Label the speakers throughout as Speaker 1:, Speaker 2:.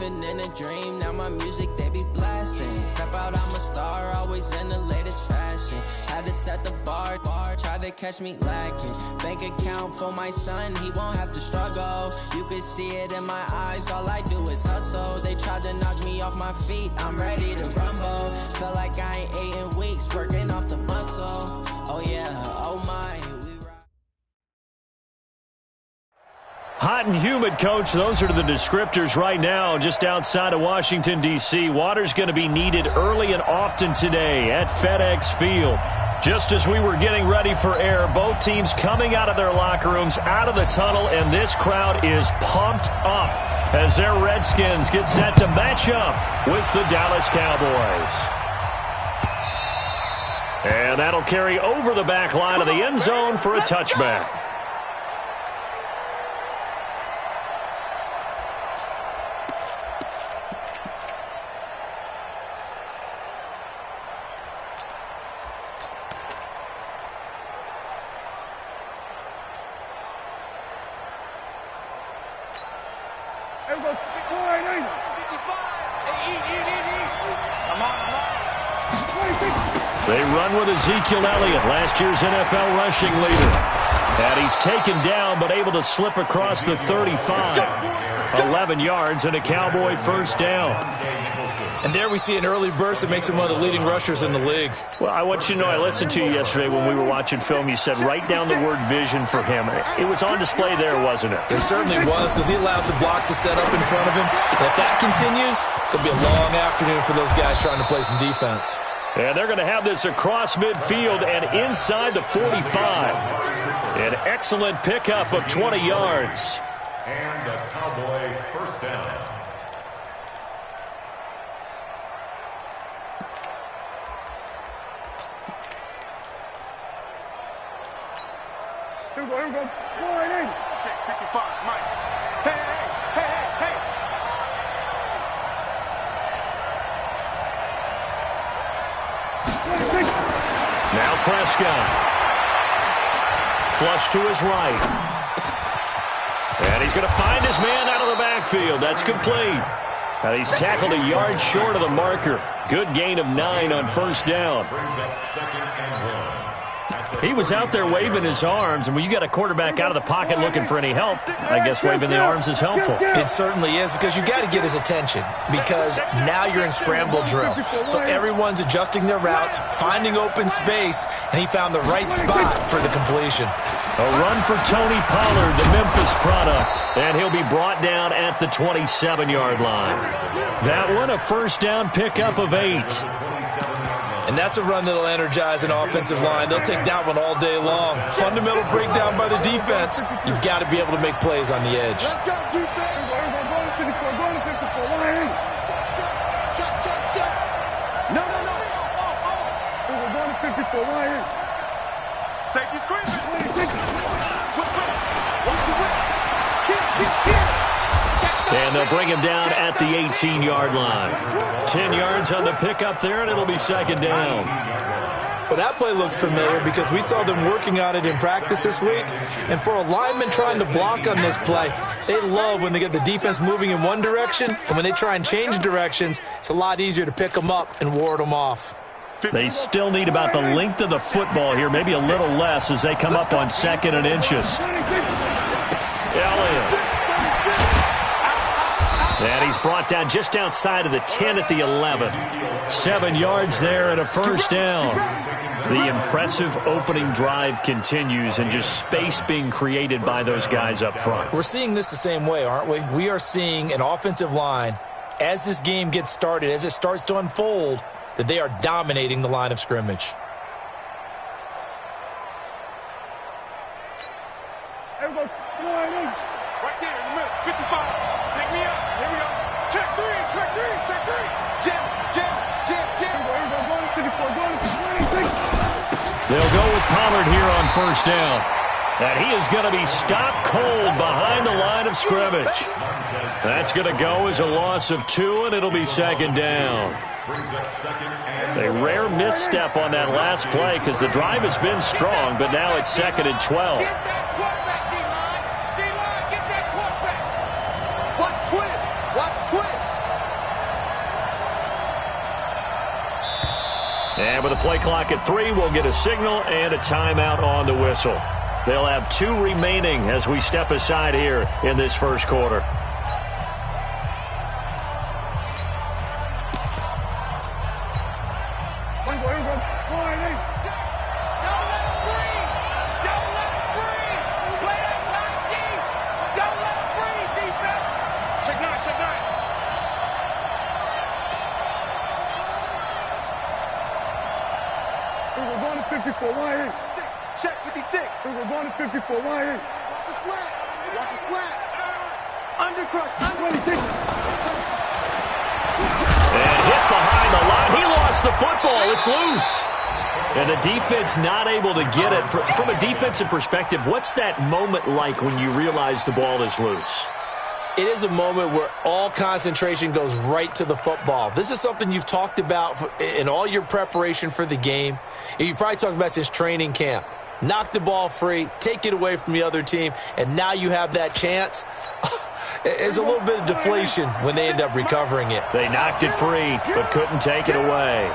Speaker 1: living in a dream, now my music they be blasting. Step out, I'm a star, always in the latest fashion. Had to set the bar, try to catch me lacking. Bank account for my son, he won't have to struggle. You can see it in my eyes, all I do is hustle. They tried to knock me off my feet, I'm ready to rumble. Feel like I ain't ate in weeks, working off the muscle. Oh yeah, oh my.
Speaker 2: Hot and humid, Coach. Those are the descriptors right now just outside of Washington, D.C. Water's going to be needed early and often today at FedEx Field. Just as we were getting ready for air, both teams coming out of their locker rooms, out of the tunnel, and this crowd is pumped up as their Redskins get set to match up with the Dallas Cowboys. And that'll carry over the back line of the end zone for a touchback. They run with Ezekiel Elliott, last year's NFL rushing leader. And he's taken down but able to slip across the 35. 11 yards and a Cowboy first down.
Speaker 3: And there we see an early burst that makes him one of the leading rushers in the league.
Speaker 2: Well, I want you to know, I listened to you yesterday when we were watching film. You said write down the word vision for him. It was on display there, wasn't it?
Speaker 3: It certainly was, because he allows the blocks to set up in front of him. And if that continues, it'll be a long afternoon for those guys trying to play some defense.
Speaker 2: And they're going to have this across midfield and inside the 45. An excellent pickup of 20 yards.
Speaker 4: And a Cowboy first down.
Speaker 5: Here we go. Check 55, Mike. Hey.
Speaker 2: Now Prescott. Flush to his right. And he's going to find his man out of the backfield. That's complete. Now he's tackled a yard short of the marker. Good gain of 9 on first down. He was out there waving his arms, and when you got a quarterback out of the pocket looking for any help, I guess waving the arms is helpful.
Speaker 3: It certainly is, because you got to get his attention, because now you're in scramble drill. So everyone's adjusting their routes, finding open space, and he found the right spot for the completion.
Speaker 2: A run for Tony Pollard, the Memphis product, and he'll be brought down at the 27-yard line. That one, a first down pickup of 8.
Speaker 3: And that's a run that'll energize an offensive line. They'll take that one all day long. Fundamental breakdown by the defense. You've got to be able to make plays on the edge.
Speaker 5: Let's go, defense. Go to 54. Line. Check. No. We're going to 54. Line. Safety screen.
Speaker 2: And they'll bring him down at the 18-yard line. 10 yards on the pickup there, and it'll be second down.
Speaker 3: Well, that play looks familiar because we saw them working on it in practice this week. And for a lineman trying to block on this play, they love when they get the defense moving in one direction. And when they try and change directions, it's a lot easier to pick them up and ward them off.
Speaker 2: They still need about the length of the football here, maybe a little less as they come up on 2nd and inches. Elliott. And he's brought down just outside of the 10 at the 11. 7 yards there and a first down. The impressive opening drive continues and just space being created by those guys up front.
Speaker 3: We're seeing this the same way, aren't we? We are seeing an offensive line, as this game gets started, as it starts to unfold, that they are dominating the line of scrimmage.
Speaker 5: Right there in the middle, 55. Take me up. Here we go. Check three. Jam.
Speaker 2: They'll go with Pollard here on first down. And he is going to be stopped cold behind the line of scrimmage. That's going to go as a loss of 2, and it'll be second down. A rare misstep on that last play because the drive has been strong, but now it's 2nd and 12.
Speaker 5: Watch twist.
Speaker 2: And with a play clock at 3, we'll get a signal and a timeout on the whistle. They'll have 2 remaining as we step aside here in this first quarter.
Speaker 5: Check 56. We're going to 54. Watch the slant. Watch the slant. Undercrush. 26.
Speaker 2: And hit behind the line. He lost the football. It's loose. And the defense not able to get it. From a defensive perspective, what's that moment like when you realize the ball is loose?
Speaker 3: It is a moment where all concentration goes right to the football. This is something you've talked about in all your preparation for the game. You probably talked about since training camp. Knock the ball free, take it away from the other team, and now you have that chance. There's a little bit of deflation when they end up recovering it.
Speaker 2: They knocked it free, but couldn't take it away.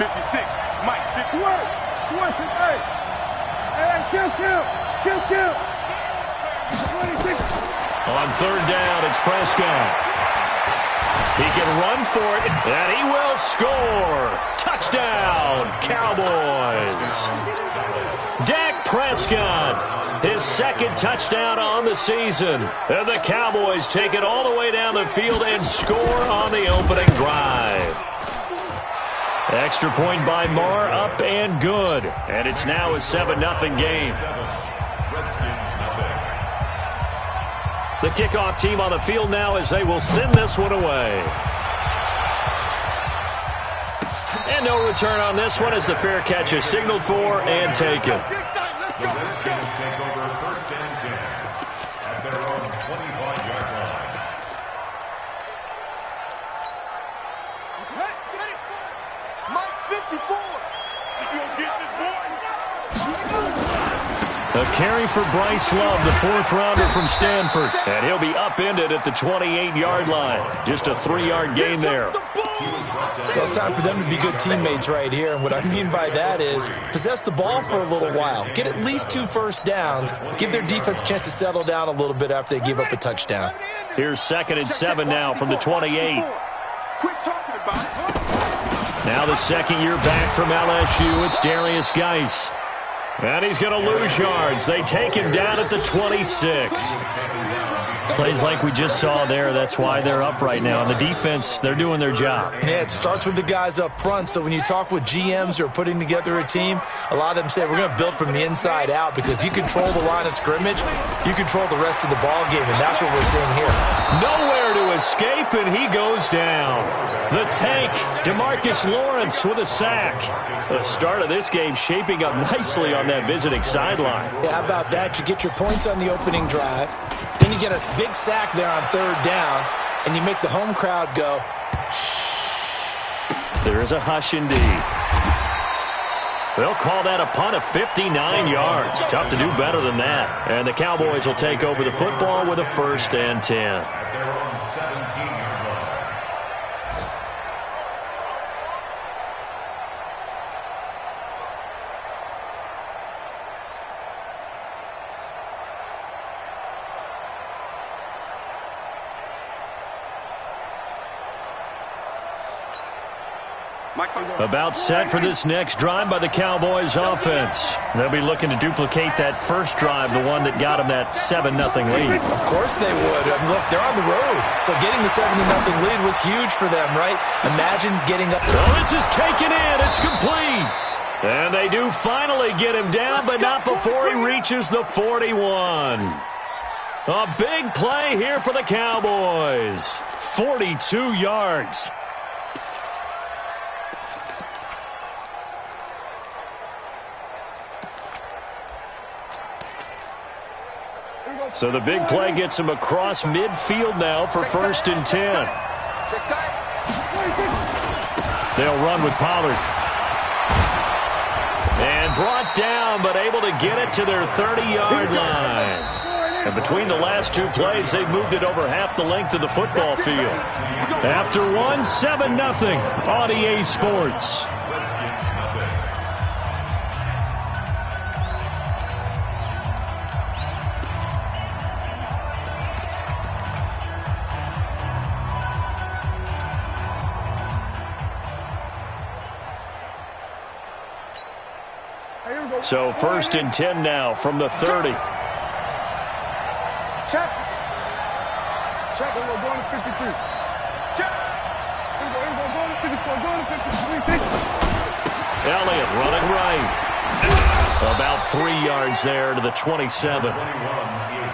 Speaker 5: 56. Mike, 51. Kill. 26.
Speaker 2: On third down, it's Prescott. He can run for it, and he will score. Touchdown, Cowboys. Dak Prescott, his second touchdown on the season. And the Cowboys take it all the way down the field and score on the opening drive. Extra point by Marr, up and good. And it's now a 7-0 game. The kickoff team on the field now as they will send this one away. And no return on this one as the fair catch is signaled for and taken.
Speaker 4: The Redskins take over first and 10 at their own 25-yard line.
Speaker 5: Get it. Mike, 54. You gonna get this, boy?
Speaker 2: A carry for Bryce Love, the 4th-rounder from Stanford. And he'll be upended at the 28-yard line. Just a 3-yard gain there.
Speaker 3: Well, it's time for them to be good teammates right here. And what I mean by that is possess the ball for a little while. Get at least 2 first downs. Give their defense a chance to settle down a little bit after they give up a touchdown.
Speaker 2: Here's 2nd and 7 now from the 28.
Speaker 5: Quit talking about it.
Speaker 2: Now the second year back from LSU, it's Darius Geis. And he's going to lose yards. They take him down at the 26. Plays like we just saw there. That's why they're up right now. And the defense, they're doing their job.
Speaker 3: Yeah, it starts with the guys up front. So when you talk with GMs who are putting together a team, a lot of them say we're going to build from the inside out, because if you control the line of scrimmage, you control the rest of the ball game, and that's what we're seeing here.
Speaker 2: Nowhere to escape, and he goes down. The tank, DeMarcus Lawrence with a sack. The start of this game shaping up nicely on that visiting sideline.
Speaker 3: Yeah, how about that? You get your points on the opening drive. Then you get a big sack there on 3rd down, and you make the home crowd go.
Speaker 2: There is a hush indeed. They'll call that a punt of 59 yards. Tough to do better than that. And the Cowboys will take over the football with a 1st and 10.
Speaker 4: At their own 17-yard line.
Speaker 2: About set for this next drive by the Cowboys offense. They'll be looking to duplicate that first drive, the one that got them that 7-0 lead.
Speaker 3: Of course they would. I mean, look, they're on the road. So getting the 7-0 lead was huge for them, right? Imagine getting up.
Speaker 2: Oh, this is taken in. It's complete. And they do finally get him down, but not before he reaches the 41. A big play here for the Cowboys. 42 yards. So the big play gets him across midfield now for 1st and 10. They'll run with Pollard. And brought down, but able to get it to their 30-yard line. And between the last two plays, they've moved it over half the length of the football field. After one, 7-0 on EA Sports. So 1st and 10 now from the 30.
Speaker 5: Check. Check. We're going to 53. Check. We're going to 54. Going to 53.
Speaker 2: Elliott running right. About 3 yards there to the 27.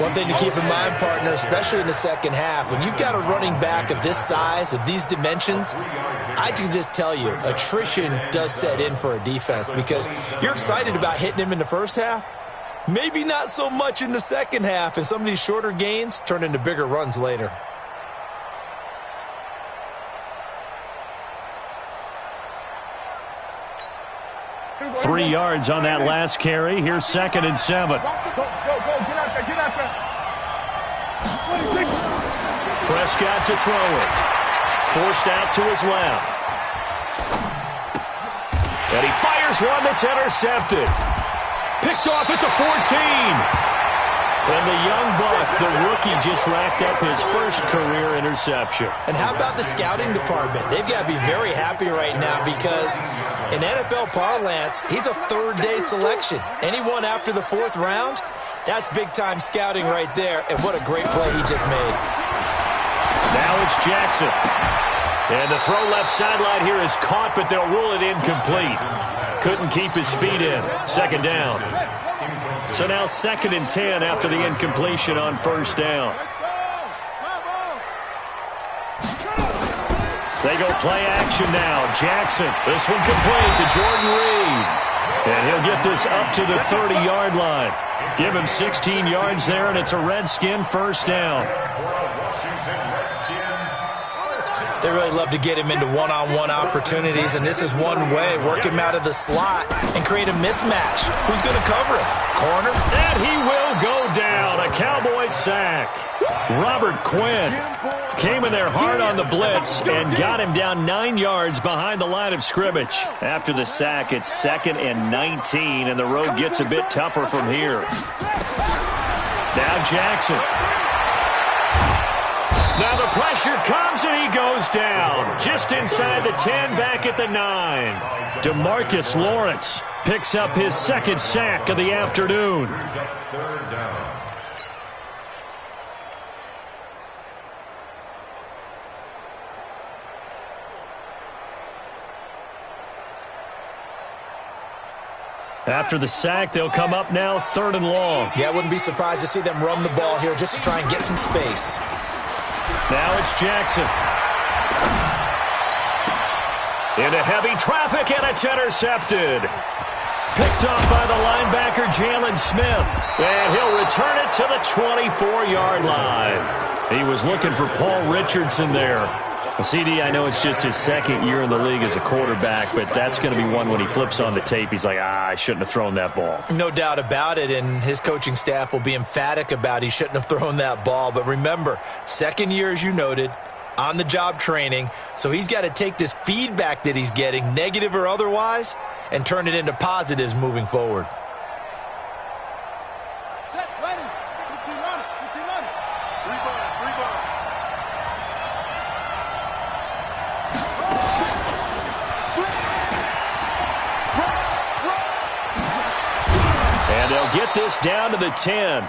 Speaker 3: One thing to keep in mind, partner, especially in the second half, when you've got a running back of this size, of these dimensions, I can just tell you, attrition does set in for a defense because you're excited about hitting him in the first half. Maybe not so much in the second half, and some of these shorter gains turn into bigger runs later.
Speaker 2: Three yards on that last carry. Here's 2nd and 7.
Speaker 5: Go. Get out there. Get out there. 26.
Speaker 2: Prescott to throw it. Forced out to his left. And he fires one that's intercepted. Picked off at the 14. And the young buck, the rookie, just racked up his first career interception.
Speaker 3: And how about the scouting department? They've got to be very happy right now because in NFL parlance, he's a third-day selection. Anyone after the 4th round, that's big-time scouting right there. And what a great play he just made.
Speaker 2: Now it's Jackson. And the throw left sideline here is caught, but they'll rule it incomplete. Couldn't keep his feet in. 2nd down. So now 2nd and 10 after the incompletion on 1st down. They go play action now. Jackson, this one complete to Jordan Reed. And he'll get this up to the 30-yard line. Give him 16 yards there, and it's a Redskin 1st down.
Speaker 3: They really love to get him into one-on-one opportunities, and this is one way. Work him out of the slot and create a mismatch. Who's going to cover him? Corner?
Speaker 2: And he will go down. A Cowboys sack. Robert Quinn came in there hard on the blitz and got him down 9 yards behind the line of scrimmage. After the sack, it's 2nd and 19, and the road gets a bit tougher from here. Now Jackson. Now the pressure comes, and he goes down. Just inside the 10, back at the 9. DeMarcus Lawrence picks up his 2nd sack of the afternoon. After the sack, they'll come up now 3rd and long.
Speaker 3: Yeah, I wouldn't be surprised to see them run the ball here just to try and get some space.
Speaker 2: Now it's Jackson. Into heavy traffic, and it's intercepted. Picked off by the linebacker, Jalen Smith. And he'll return it to the 24-yard line. He was looking for Paul Richardson there. CD, I know it's just his 2nd year in the league as a quarterback, but that's going to be one when he flips on the tape. He's like, I shouldn't have thrown that ball.
Speaker 3: No doubt about it, and his coaching staff will be emphatic about he shouldn't have thrown that ball. But remember, 2nd year, as you noted, on-the-job training, so he's got to take this feedback that he's getting, negative or otherwise, and turn it into positives moving forward.
Speaker 5: Check. Ready. 15 on it. 15 on it. 3 ball.
Speaker 2: And they'll get this down to the 10.